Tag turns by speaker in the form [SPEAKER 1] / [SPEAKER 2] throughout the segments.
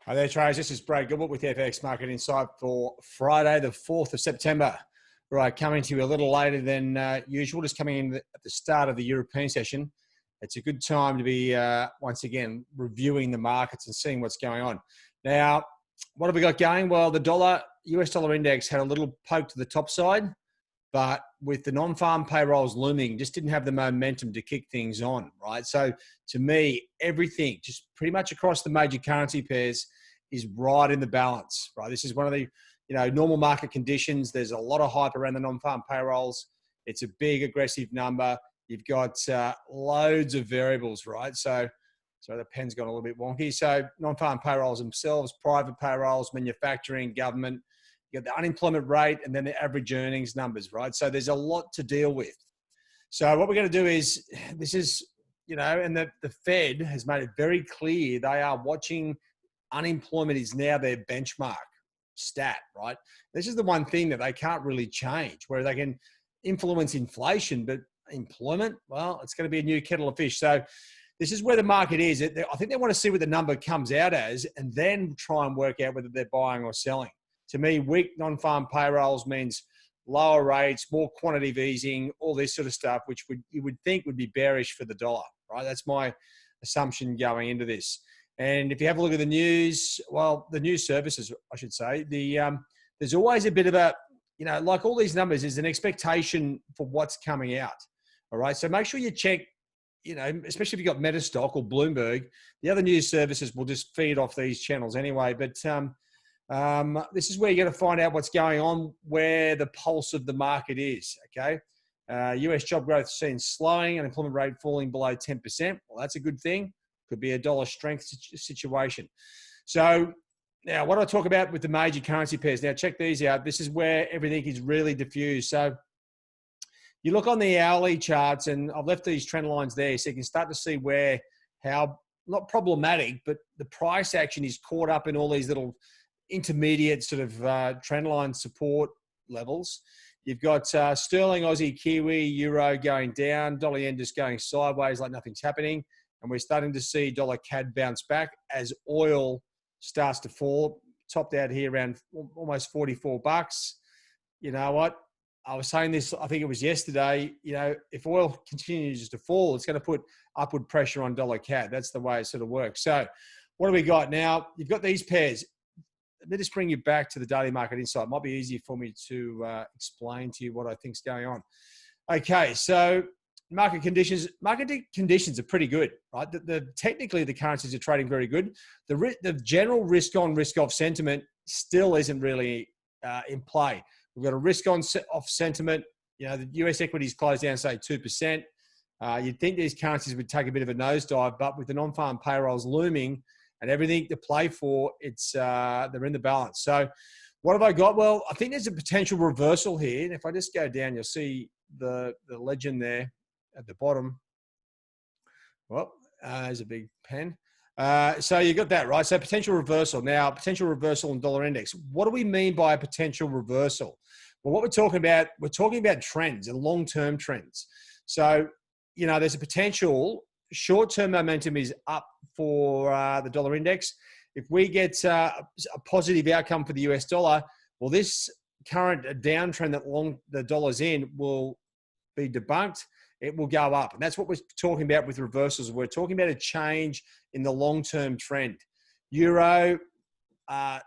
[SPEAKER 1] Hi there, traders. This is Brad Gilbert with FX Market Insight for Friday, the 4th of September. Right, coming to you a little later than usual, just coming in at the start of the European session. It's a good time to be, once again, reviewing the markets and seeing what's going on. Now, what have we got going? Well, the US dollar index had a little poke to the top side, but with the non-farm payrolls looming, just didn't have the momentum to kick things on, right? So to me, everything, just pretty much across the major currency pairs, is right in the balance, right? This is one of the, normal market conditions. There's a lot of hype around the non-farm payrolls. It's a big, aggressive number. You've got loads of variables, right? So the pen's gone a little bit wonky. So non-farm payrolls themselves, private payrolls, manufacturing, government. You got the unemployment rate and then the average earnings numbers, right? So there's a lot to deal with. So what we're going to do is, this is, and the Fed has made it very clear they are watching. Unemployment is now their benchmark stat, right? This is the one thing that they can't really change, where they can influence inflation, but employment, well, it's going to be a new kettle of fish. So this is where the market is. I think they want to see what the number comes out as and then try and work out whether they're buying or selling. To me, weak non-farm payrolls means lower rates, more quantitative easing, all this sort of stuff, which you would think would be bearish for the dollar, right? That's my assumption going into this. And if you have a look at the news, well, the news services, I should say, there's always a bit of a, like all these numbers, there's an expectation for what's coming out. All right. So make sure you check, especially if you've got Metastock or Bloomberg, the other news services will just feed off these channels anyway. But this is where you're going to find out what's going on, where the pulse of the market is. Okay. US job growth seen slowing, unemployment rate falling below 10%. Well, that's a good thing. Could be a dollar strength situation. So now what I talk about with the major currency pairs, now check these out. This is where everything is really diffused. So you look on the hourly charts, and I've left these trend lines there so you can start to see how not problematic, but the price action is caught up in all these little intermediate sort of trend line support levels. You've got sterling, Aussie, Kiwi, Euro going down, dollar yen just going sideways like nothing's happening. And we're starting to see dollar CAD bounce back as oil starts to fall. Topped out here around almost $44. You know what? I was saying this, I think it was yesterday, if oil continues to fall, it's going to put upward pressure on dollar CAD. That's the way it sort of works. So what do we got now? You've got these pairs. Let me just bring you back to the daily market insight. It might be easier for me to explain to you what I think's going on. Okay, so market conditions are pretty good, right? Technically, the currencies are trading very good. The general risk-on, risk-off sentiment still isn't really in play. We've got a risk-on-off sentiment. The US equities closed down, say, 2%. You'd think these currencies would take a bit of a nosedive, but with the non-farm payrolls looming and everything to play for, they're in the balance. So what have I got? Well, I think there's a potential reversal here. And if I just go down, you'll see the legend there at the bottom. Well, there's a big pen. So you got that, right? So potential reversal. Now, potential reversal in dollar index. What do we mean by a potential reversal? Well, what we're talking about trends and long-term trends. So, there's a potential short-term momentum is up for the dollar index. If we get a positive outcome for the US dollar, well, this current downtrend that the dollar's in will be debunked. It will go up. And that's what we're talking about with reversals. We're talking about a change in the long-term trend. Euro, well,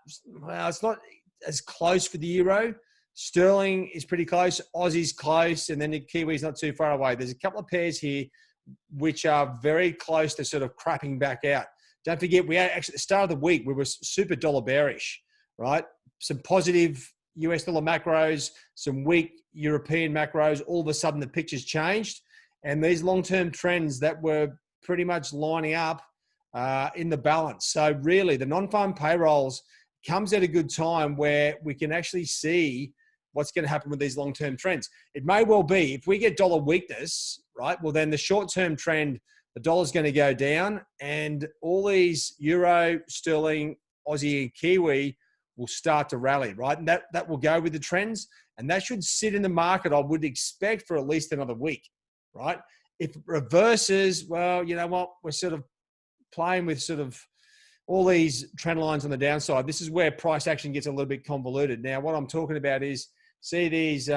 [SPEAKER 1] it's not as close for the euro. Sterling is pretty close. Aussie's close. And then the Kiwi's not too far away. There's a couple of pairs here which are very close to sort of crapping back out. Don't forget, we actually at the start of the week, we were super dollar bearish, right? Some positive US dollar macros, some weak European macros. All of a sudden, the picture's changed. And these long-term trends that were pretty much lining up in the balance. So really, the non-farm payrolls comes at a good time where we can actually see what's going to happen with these long-term trends. It may well be, if we get dollar weakness, right, well, then the short-term trend, the dollar's going to go down and all these Euro, Sterling, Aussie, and Kiwi will start to rally, right? And that will go with the trends. And that should sit in the market, I would expect, for at least another week, right? If it reverses, well, you know what? We're sort of playing with sort of all these trend lines on the downside, this is where price action gets a little bit convoluted. Now, what I'm talking about is, see these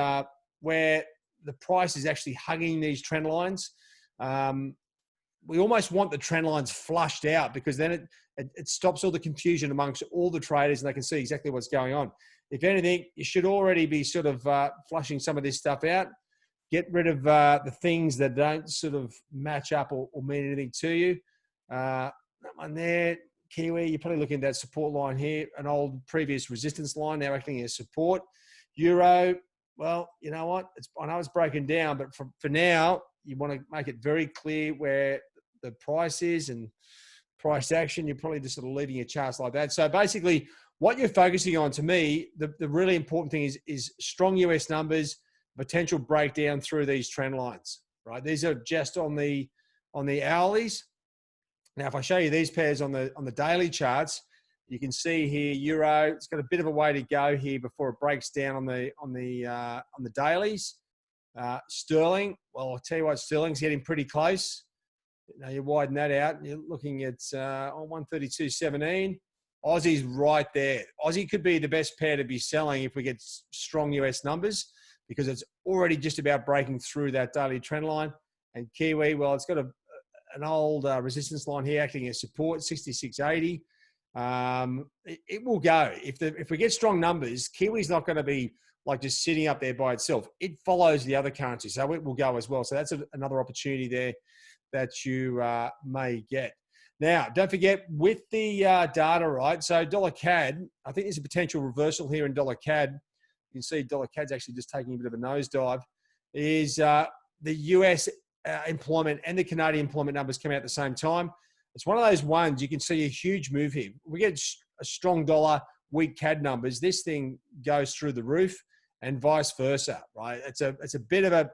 [SPEAKER 1] where the price is actually hugging these trend lines. We almost want the trend lines flushed out, because then it stops all the confusion amongst all the traders and they can see exactly what's going on. If anything, you should already be sort of flushing some of this stuff out. Get rid of the things that don't sort of match up or mean anything to you. That one there, Kiwi, you're probably looking at that support line here, an old previous resistance line now acting as support. Euro, well, you know what? I know it's broken down, but for now, you want to make it very clear where the price is and price action. You're probably just sort of leaving your charts like that. So basically, what you're focusing on, to me, the really important thing is strong US numbers, potential breakdown through these trend lines, right? These are just on the hourlies. Now, if I show you these pairs on the daily charts, you can see here Euro. It's got a bit of a way to go here before it breaks down on the dailies. Sterling, well, I'll tell you what, Sterling's getting pretty close. Now you widen that out, and you're looking at 132.17. Aussie's right there. Aussie could be the best pair to be selling if we get strong US numbers, because it's already just about breaking through that daily trend line. And Kiwi, well, it's got an old resistance line here acting as support, 66.80. It will go. If we get strong numbers, Kiwi's not going to be like just sitting up there by itself. It follows the other currencies, so it will go as well. So that's another opportunity there that you may get. Now, don't forget with the data, right? So dollar CAD, I think there's a potential reversal here in dollar CAD. You can see dollar CAD's actually just taking a bit of a nosedive. Is the US employment and the Canadian employment numbers come out at the same time. It's one of those ones you can see a huge move here. We get a strong dollar, weak CAD numbers, this thing goes through the roof, and vice versa, right? It's a bit of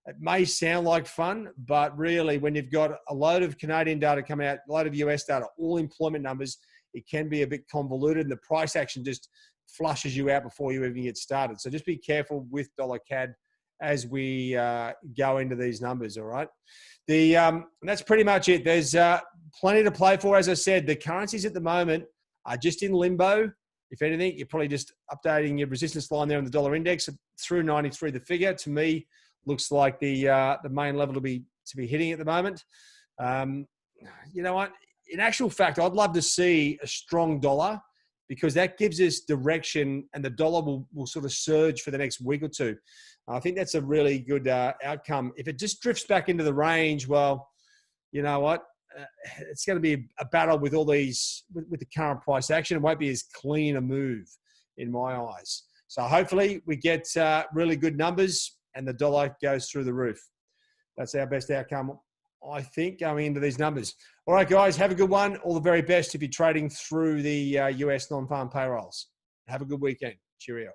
[SPEAKER 1] it may sound like fun, but really when you've got a load of Canadian data come out, a load of US data, all employment numbers, it can be a bit convoluted, and the price action just flushes you out before you even get started. So just be careful with dollar CAD as we go into these numbers, all right? That's pretty much it. There's plenty to play for. As I said, the currencies at the moment are just in limbo. If anything, you're probably just updating your resistance line there on the dollar index through 93. The figure, to me, looks like the main level to be hitting at the moment. You know what? In actual fact, I'd love to see a strong dollar, because that gives us direction, and the dollar will sort of surge for the next week or two. I think that's a really good outcome. If it just drifts back into the range, well, you know what? It's going to be a battle with all these, with the current price action. It won't be as clean a move in my eyes. So hopefully we get really good numbers and the dollar goes through the roof. That's our best outcome, I think, going into these numbers. All right, guys, have a good one. All the very best if you're trading through the US non-farm payrolls. Have a good weekend. Cheerio.